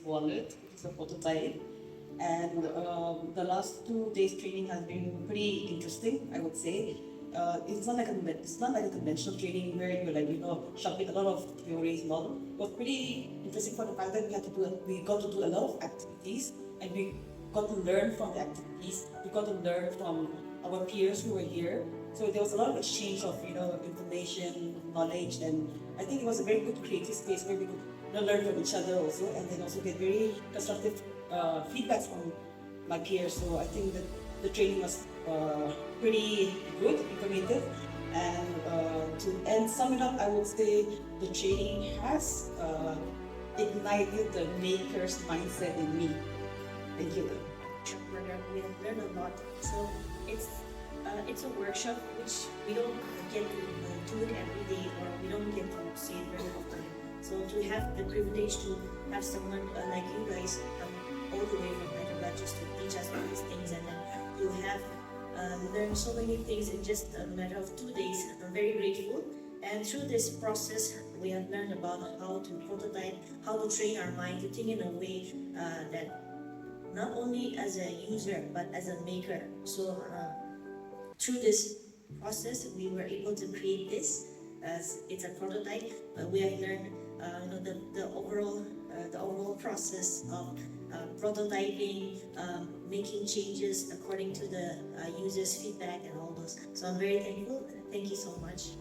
wallet, which is a prototype. And the last 2 days training has been pretty interesting, I would say. It's not like a conventional training where you're like, shoving a lot of theories and all. It was pretty interesting for the fact that we got to do a lot of activities, and we got to learn from the activities. We got to learn from our peers who were here. So there was a lot of exchange of information, knowledge, and I think it was a very good creative space where we could learn from each other also, and then also get very constructive feedbacks from my peers. So I think that the training was pretty good, informative, and to sum it up, I would say the training has ignited the maker's mindset in me. Thank you. Program, we have learned a lot. So it's a workshop which we don't get to do it every day, or we don't get to see it very often. So to have the privilege to have someone like you guys come all the way from Nagaland just to teach us all these things, and then to have learned so many things in just a matter of 2 days, I'm very grateful. And through this process, we have learned about how to prototype, how to train our mind to think in a way that not only as a user but as a maker. So through this process, we were able to create this as it's a prototype. But we have learned the overall process of prototyping, making changes according to the users' feedback and all those. So I'm very thankful. Thank you so much.